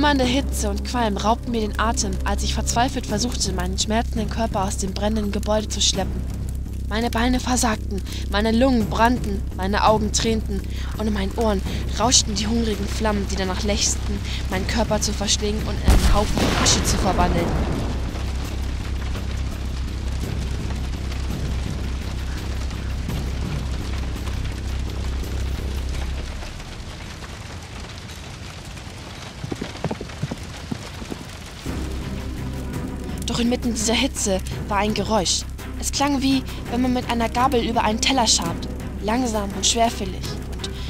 wimmernde Hitze und Qualm raubten mir den Atem, als ich verzweifelt versuchte, meinen schmerzenden Körper aus dem brennenden Gebäude zu schleppen. Meine Beine versagten, meine Lungen brannten, meine Augen tränten und in meinen Ohren rauschten die hungrigen Flammen, die danach lechzten, meinen Körper zu verschlingen und in einen Haufen Asche zu verwandeln. Doch inmitten dieser Hitze war ein Geräusch. Es klang wie, wenn man mit einer Gabel über einen Teller schabt. Langsam und schwerfällig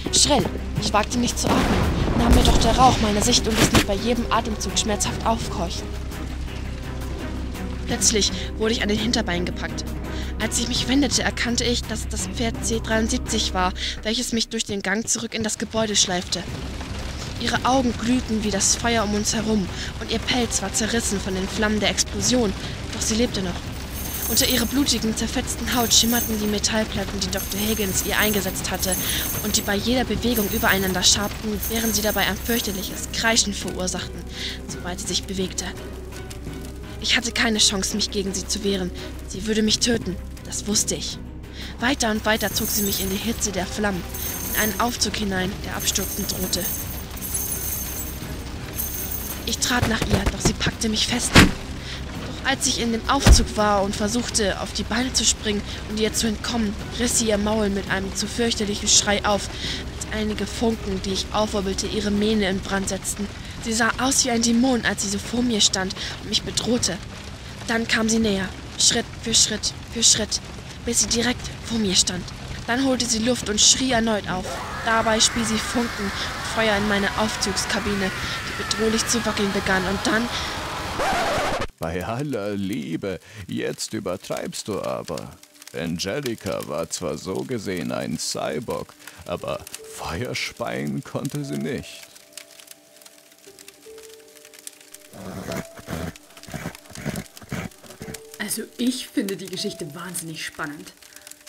und schrill. Ich wagte nicht zu atmen, nahm mir doch der Rauch meine Sicht und ließ mich bei jedem Atemzug schmerzhaft aufkeuchen. Plötzlich wurde ich an den Hinterbeinen gepackt. Als ich mich wendete, erkannte ich, dass es das Pferd C73 war, welches mich durch den Gang zurück in das Gebäude schleifte. Ihre Augen glühten wie das Feuer um uns herum und ihr Pelz war zerrissen von den Flammen der Explosion, doch sie lebte noch. Unter ihrer blutigen, zerfetzten Haut schimmerten die Metallplatten, die Dr. Higgins ihr eingesetzt hatte und die bei jeder Bewegung übereinander schabten, während sie dabei ein fürchterliches Kreischen verursachten, sobald sie sich bewegte. Ich hatte keine Chance, mich gegen sie zu wehren. Sie würde mich töten, das wusste ich. Weiter und weiter zog sie mich in die Hitze der Flammen, in einen Aufzug hinein, der abstürzen drohte. Ich trat nach ihr, doch sie packte mich fest. Doch als ich in dem Aufzug war und versuchte, auf die Beine zu springen und ihr zu entkommen, riss sie ihr Maul mit einem zu fürchterlichen Schrei auf, als einige Funken, die ich aufwirbelte, ihre Mähne in Brand setzten. Sie sah aus wie ein Dämon, als sie so vor mir stand und mich bedrohte. Dann kam sie näher, Schritt für Schritt für Schritt, bis sie direkt vor mir stand. Dann holte sie Luft und schrie erneut auf. Dabei spie sie Funken und Feuer in meine Aufzugskabine, die bedrohlich zu wackeln begann. Und dann... Bei aller Liebe, jetzt übertreibst du aber. Angelica war zwar so gesehen ein Cyborg, aber Feuer speien konnte sie nicht. Also ich finde die Geschichte wahnsinnig spannend.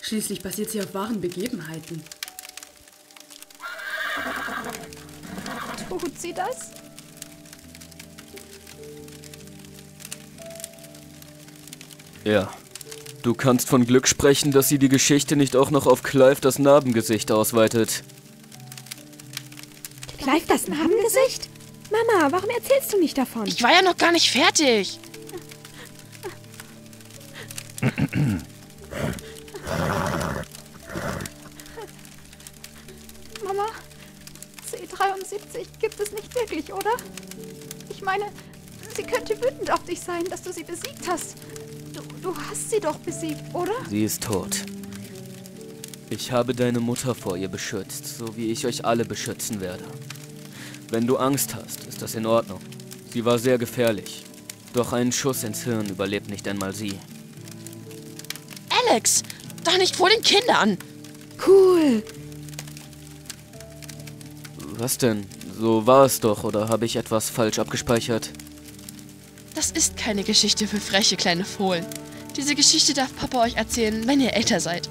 Schließlich basiert sie auf wahren Begebenheiten. Tut sie das? Ja. Du kannst von Glück sprechen, dass sie die Geschichte nicht auch noch auf Clive das Narbengesicht ausweitet. Clive das Narbengesicht? Mama, warum erzählst du nicht davon? Ich war ja noch gar nicht fertig. Mama, C73 gibt es nicht wirklich, oder? Ich meine, sie könnte wütend auf dich sein, dass du sie besiegt hast. Du hast sie doch besiegt, oder? Sie ist tot. Ich habe deine Mutter vor ihr beschützt, so wie ich euch alle beschützen werde. Wenn du Angst hast, ist das in Ordnung. Sie war sehr gefährlich. Doch einen Schuss ins Hirn überlebt nicht einmal sie. Alex, doch nicht vor den Kindern. Cool. Was denn? So war es doch, oder habe ich etwas falsch abgespeichert? Das ist keine Geschichte für freche kleine Fohlen. Diese Geschichte darf Papa euch erzählen, wenn ihr älter seid.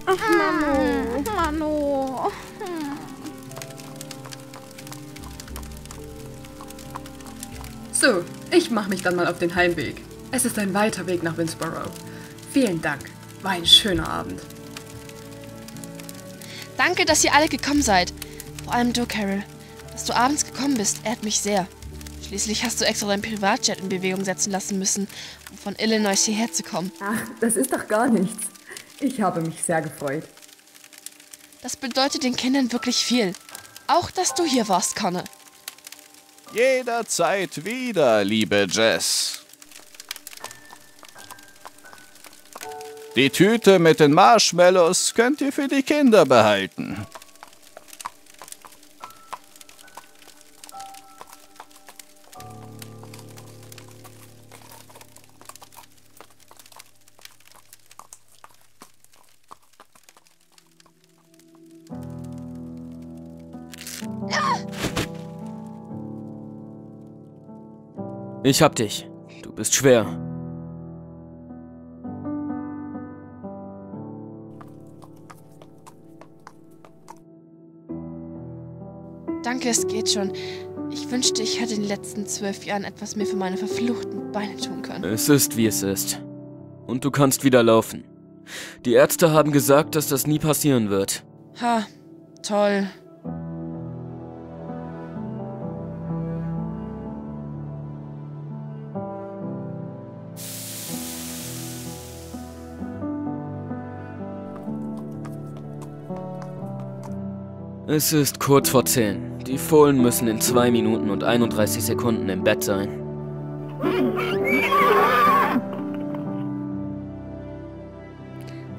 Ach, Mano. Mano. So, ich mache mich dann mal auf den Heimweg. Es ist ein weiter Weg nach Winnsboro. Vielen Dank. War ein schöner Abend. Danke, dass ihr alle gekommen seid. Vor allem du, Carol. Dass du abends gekommen bist, ehrt mich sehr. Schließlich hast du extra dein Privatjet in Bewegung setzen lassen müssen, um von Illinois hierher zu kommen. Ach, das ist doch gar nichts. Ich habe mich sehr gefreut. Das bedeutet den Kindern wirklich viel. Auch, dass du hier warst, Connor. Jederzeit wieder, liebe Jess. Die Tüte mit den Marshmallows könnt ihr für die Kinder behalten. Ich hab dich. Du bist schwer. Danke, es geht schon. Ich wünschte, ich hätte in den letzten 12 Jahren etwas mehr für meine verfluchten Beine tun können. Es ist, wie es ist. Und du kannst wieder laufen. Die Ärzte haben gesagt, dass das nie passieren wird. Ha, toll. Es ist kurz vor 10. Die Fohlen müssen in 2 Minuten und 31 Sekunden im Bett sein.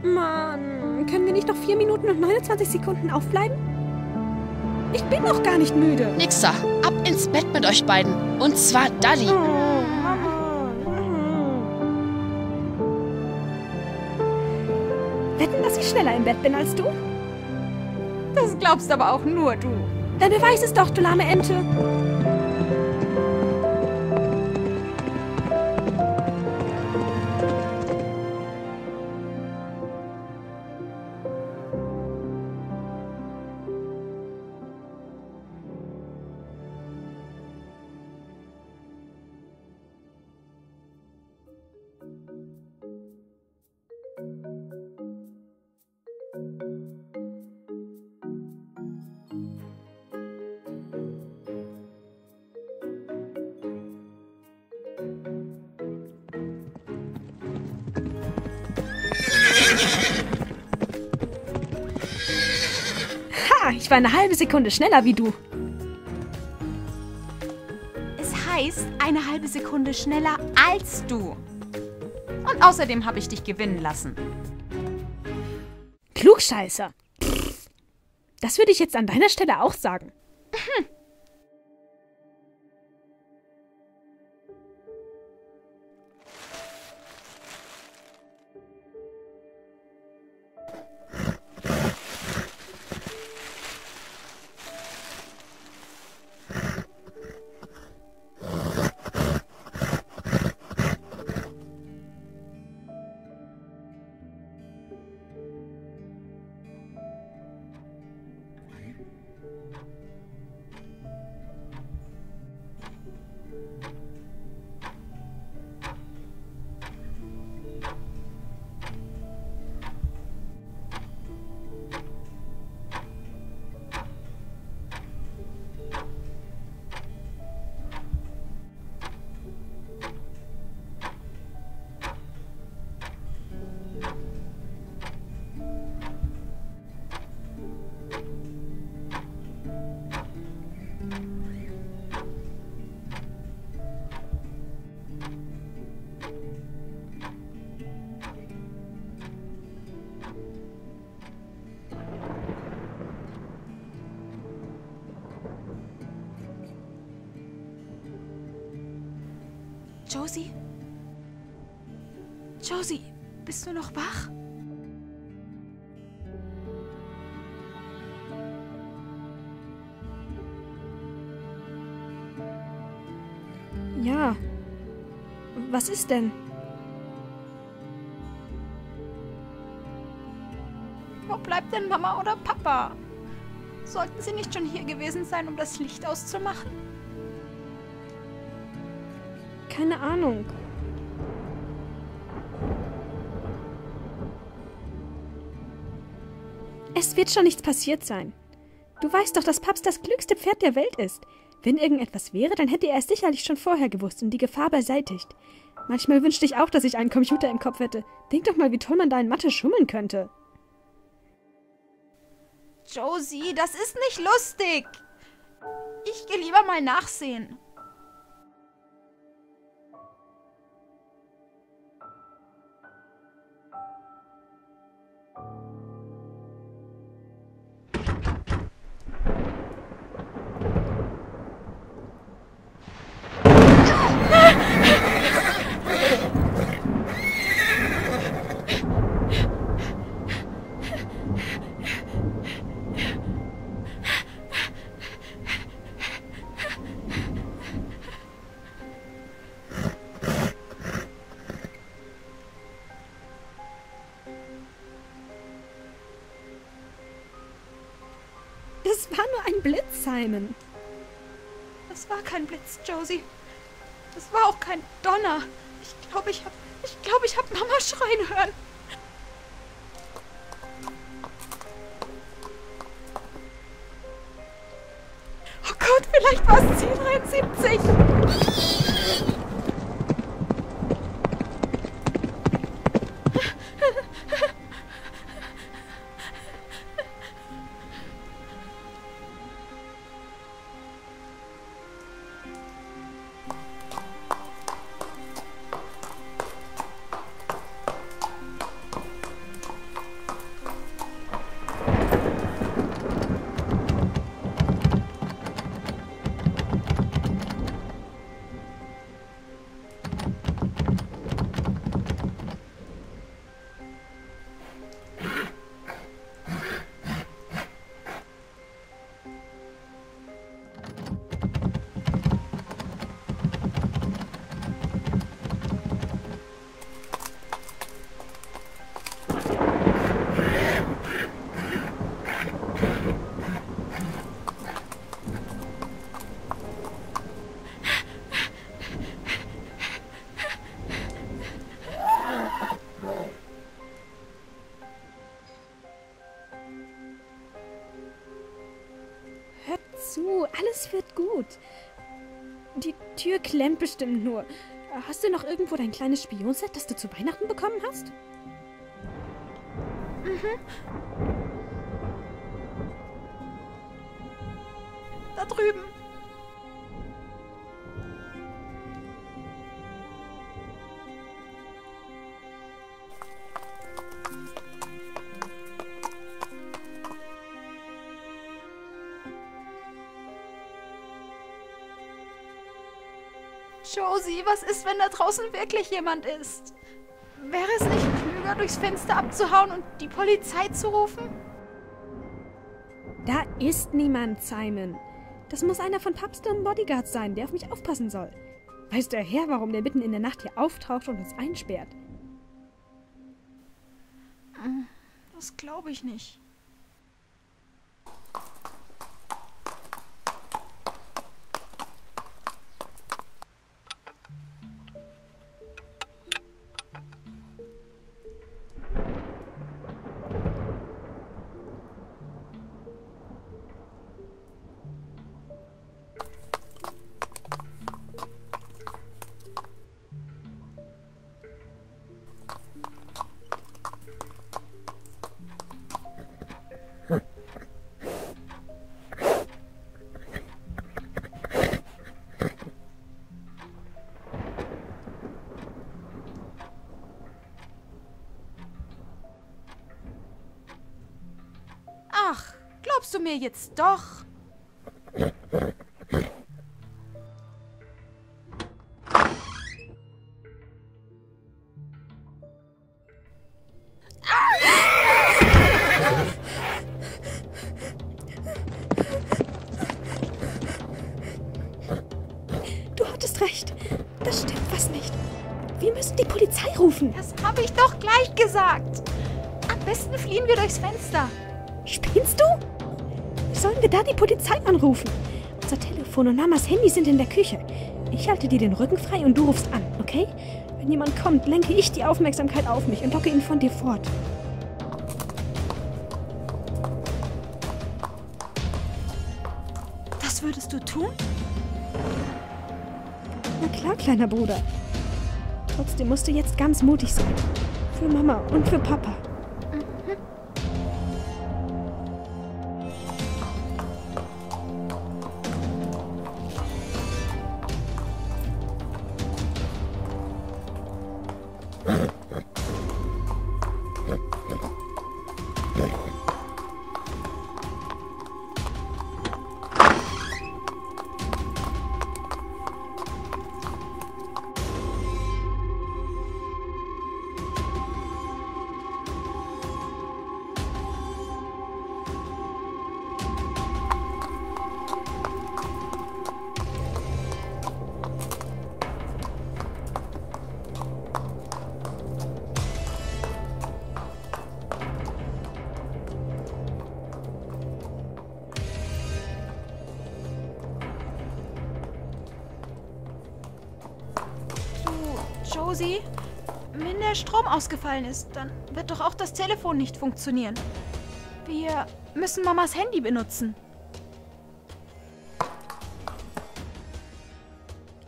Mann, können wir nicht noch 4 Minuten und 29 Sekunden aufbleiben? Ich bin noch gar nicht müde. Nixer, ab ins Bett mit euch beiden. Und zwar Dully. Wetten, dass ich schneller im Bett bin als du? Das glaubst aber auch nur du. Dann beweis es doch, du lahme Ente. Ha, ich war eine halbe Sekunde schneller wie du. Es heißt, eine halbe Sekunde schneller als du. Und außerdem habe ich dich gewinnen lassen. Klugscheißer. Pff, das würde ich jetzt an deiner Stelle auch sagen. Josie? Josie, bist du noch wach? Ja. Was ist denn? Wo bleibt denn Mama oder Papa? Sollten sie nicht schon hier gewesen sein, um das Licht auszumachen? Keine Ahnung. Es wird schon nichts passiert sein. Du weißt doch, dass Paps das klügste Pferd der Welt ist. Wenn irgendetwas wäre, dann hätte er es sicherlich schon vorher gewusst und die Gefahr beseitigt. Manchmal wünschte ich auch, dass ich einen Computer im Kopf hätte. Denk doch mal, wie toll man da in Mathe schummeln könnte. Josie, das ist nicht lustig. Ich gehe lieber mal nachsehen. Das war nur ein Blitz, Simon. Das war kein Blitz, Josie. Es war auch kein Donner. Ich glaube, ich hab Mama schreien hören. Oh Gott, vielleicht war es 1073. Alles wird gut. Die Tür klemmt bestimmt nur. Hast du noch irgendwo dein kleines Spionset, das du zu Weihnachten bekommen hast? Da drüben. Josie, was ist, wenn da draußen wirklich jemand ist? Wäre es nicht klüger, durchs Fenster abzuhauen und die Polizei zu rufen? Da ist niemand, Simon. Das muss einer von Papst und Bodyguards sein, der auf mich aufpassen soll. Weiß der Herr, warum der mitten in der Nacht hier auftaucht und uns einsperrt? Das glaube ich nicht. Ach, glaubst du mir jetzt doch? Du hattest recht. Das stimmt was nicht. Wir müssen die Polizei rufen. Das habe ich doch gleich gesagt. Am besten fliehen wir durchs Fenster. Spinnst du? Sollen wir da die Polizei anrufen? Unser Telefon und Mamas Handy sind in der Küche. Ich halte dir den Rücken frei und du rufst an, okay? Wenn jemand kommt, lenke ich die Aufmerksamkeit auf mich und locke ihn von dir fort. Das würdest du tun? Na klar, kleiner Bruder. Trotzdem musst du jetzt ganz mutig sein. Für Mama und für Papa. Josie, wenn der Strom ausgefallen ist, dann wird doch auch das Telefon nicht funktionieren. Wir müssen Mamas Handy benutzen.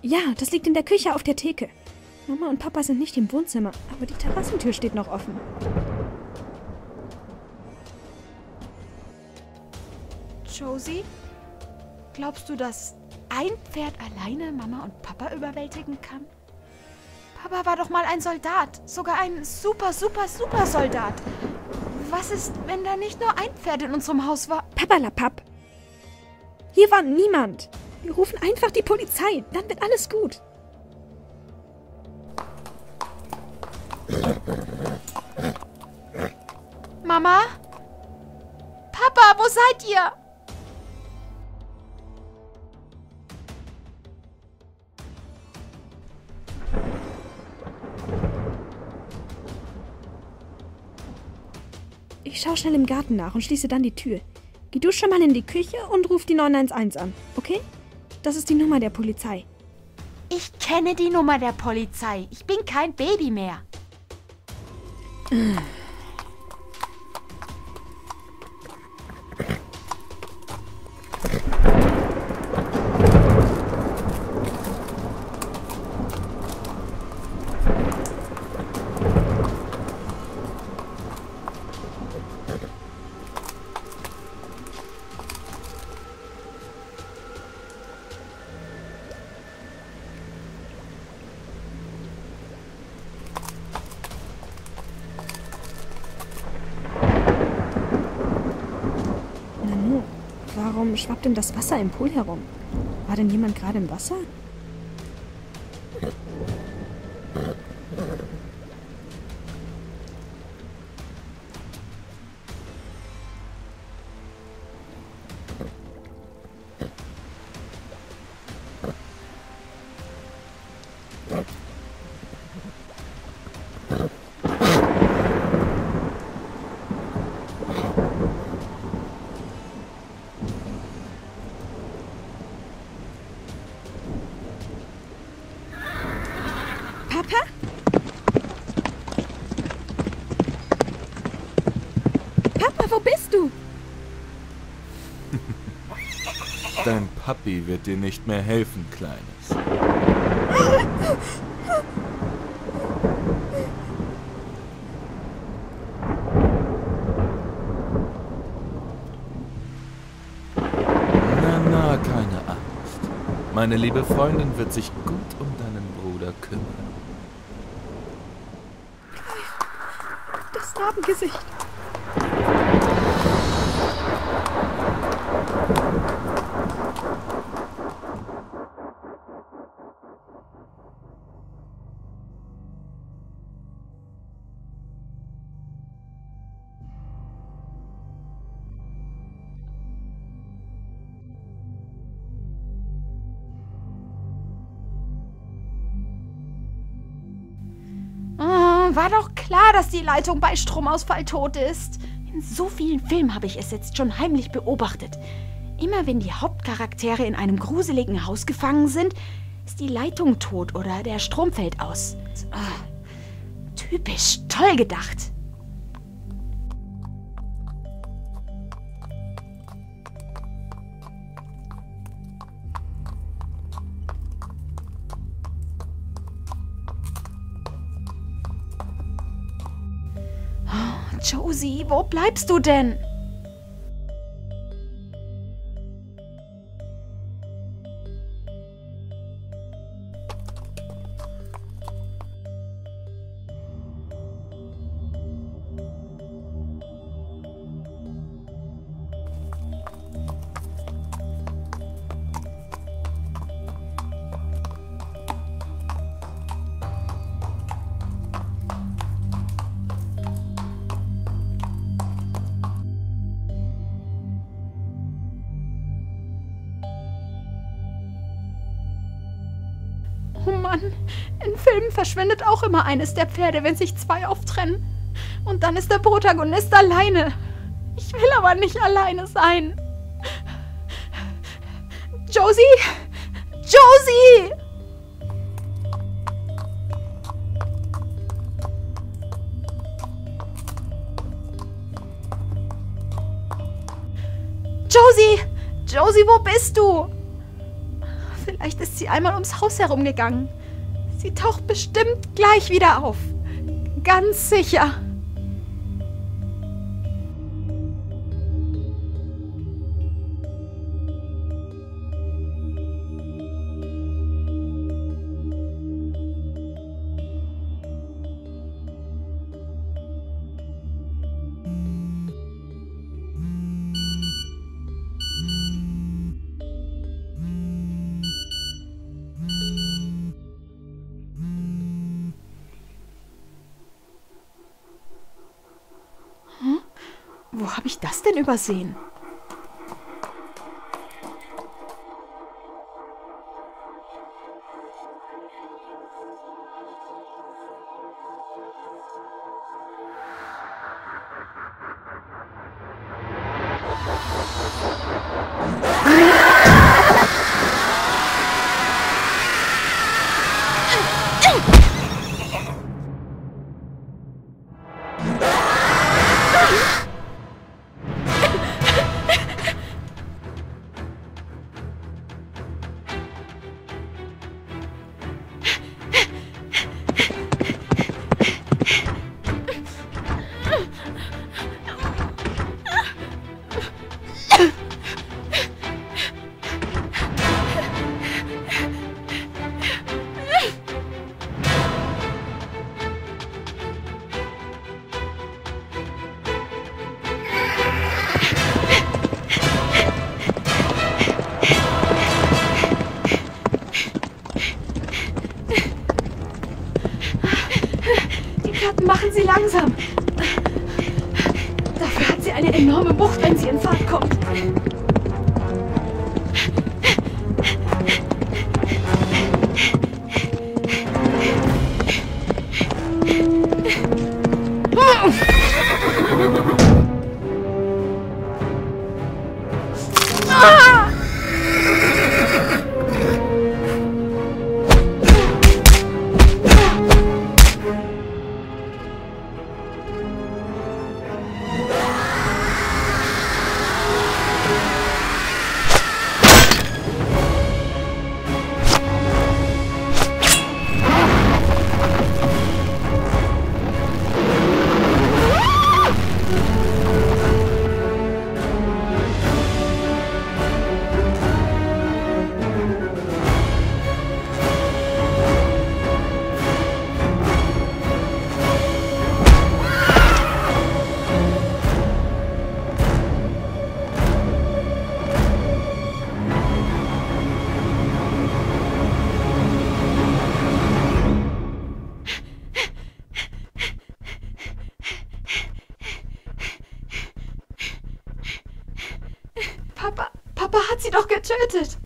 Ja, das liegt in der Küche auf der Theke. Mama und Papa sind nicht im Wohnzimmer, aber die Terrassentür steht noch offen. Josie, glaubst du, dass ein Pferd alleine Mama und Papa überwältigen kann? Papa war doch mal ein Soldat, sogar ein super Soldat. Was ist, wenn da nicht nur ein Pferd in unserem Haus war? Papperlapapp. Hier war niemand. Wir rufen einfach die Polizei, dann wird alles gut. Mama? Papa, wo seid ihr? Ich schaue schnell im Garten nach und schließe dann die Tür. Geh du schon mal in die Küche und ruf die 911 an, okay? Das ist die Nummer der Polizei. Ich kenne die Nummer der Polizei. Ich bin kein Baby mehr. Nanu, warum schwappt denn das Wasser im Pool herum? War denn jemand gerade im Wasser? Papa? Papa, wo bist du? Dein Papi wird dir nicht mehr helfen, Kleines. Na, keine Angst. Meine liebe Freundin wird sich gut um deinen Bruder kümmern. Das Narbengesicht. War doch klar, dass die Leitung bei Stromausfall tot ist. In so vielen Filmen habe ich es jetzt schon heimlich beobachtet. Immer wenn die Hauptcharaktere in einem gruseligen Haus gefangen sind, ist die Leitung tot oder der Strom fällt aus. Typisch, toll gedacht. Josie, wo bleibst du denn? Oh Mann, in Filmen verschwindet auch immer eines der Pferde, wenn sich zwei auftrennen. Und dann ist der Protagonist alleine. Ich will aber nicht alleine sein. Josie! Josie! Josie, wo bist du? Vielleicht ist sie einmal ums Haus herumgegangen. Sie taucht bestimmt gleich wieder auf. Ganz sicher. Wo habe ich das denn übersehen? Machen Sie langsam. Dafür hat sie eine enorme Wucht, wenn sie in Fahrt kommt. Papa hat sie doch getötet.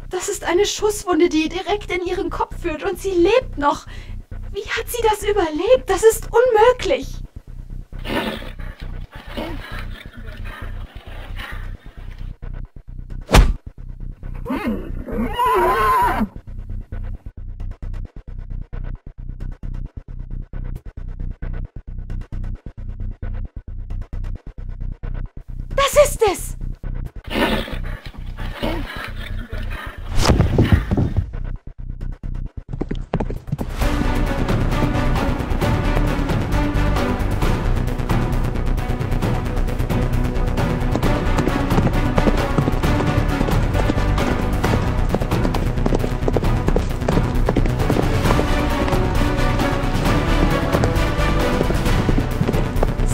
Das ist eine Schusswunde, die direkt in ihren Kopf führt und sie lebt noch. Wie hat sie das überlebt? Das ist unmöglich. Das ist es!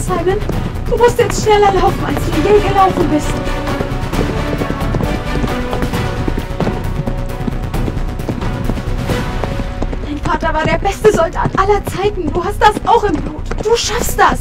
Simon, du musst jetzt schneller laufen, als du je gelaufen bist. Dein Vater war der beste Soldat aller Zeiten. Du hast das auch im Blut. Du schaffst das.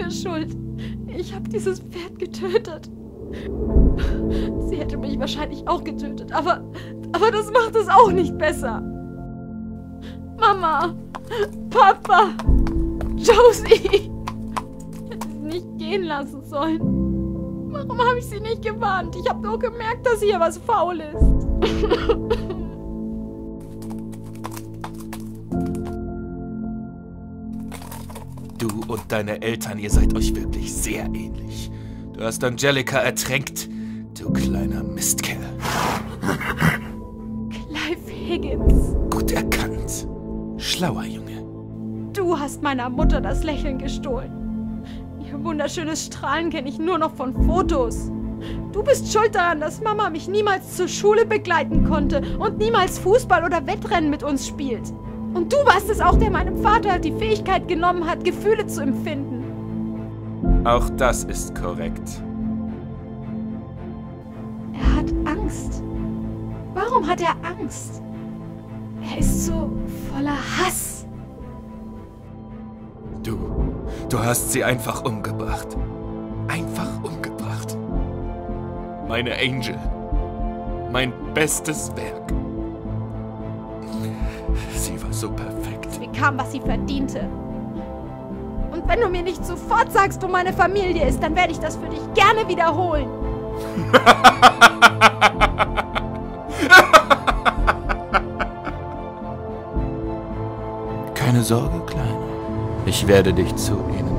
meine Schuld. Ich habe dieses Pferd getötet. Sie hätte mich wahrscheinlich auch getötet, aber das macht es auch nicht besser. Mama, Papa, Josie. Ich hätte sie nicht gehen lassen sollen. Warum habe ich sie nicht gewarnt? Ich habe nur gemerkt, dass hier was faul ist. Du und deine Eltern, ihr seid euch wirklich sehr ähnlich. Du hast Angelica ertränkt, du kleiner Mistkerl. Clive Higgins. Gut erkannt. Schlauer Junge. Du hast meiner Mutter das Lächeln gestohlen. Ihr wunderschönes Strahlen kenne ich nur noch von Fotos. Du bist schuld daran, dass Mama mich niemals zur Schule begleiten konnte und niemals Fußball oder Wettrennen mit uns spielt. Und du warst es auch, der meinem Vater die Fähigkeit genommen hat, Gefühle zu empfinden. Auch das ist korrekt. Er hat Angst. Warum hat er Angst? Er ist so voller Hass. Du hast sie einfach umgebracht. Einfach umgebracht. Meine Angel. Mein bestes Werk. Sie war so perfekt. Sie bekam, was sie verdiente. Und wenn du mir nicht sofort sagst, wo meine Familie ist, dann werde ich das für dich gerne wiederholen. Keine Sorge, Kleiner. Ich werde dich zu ihnen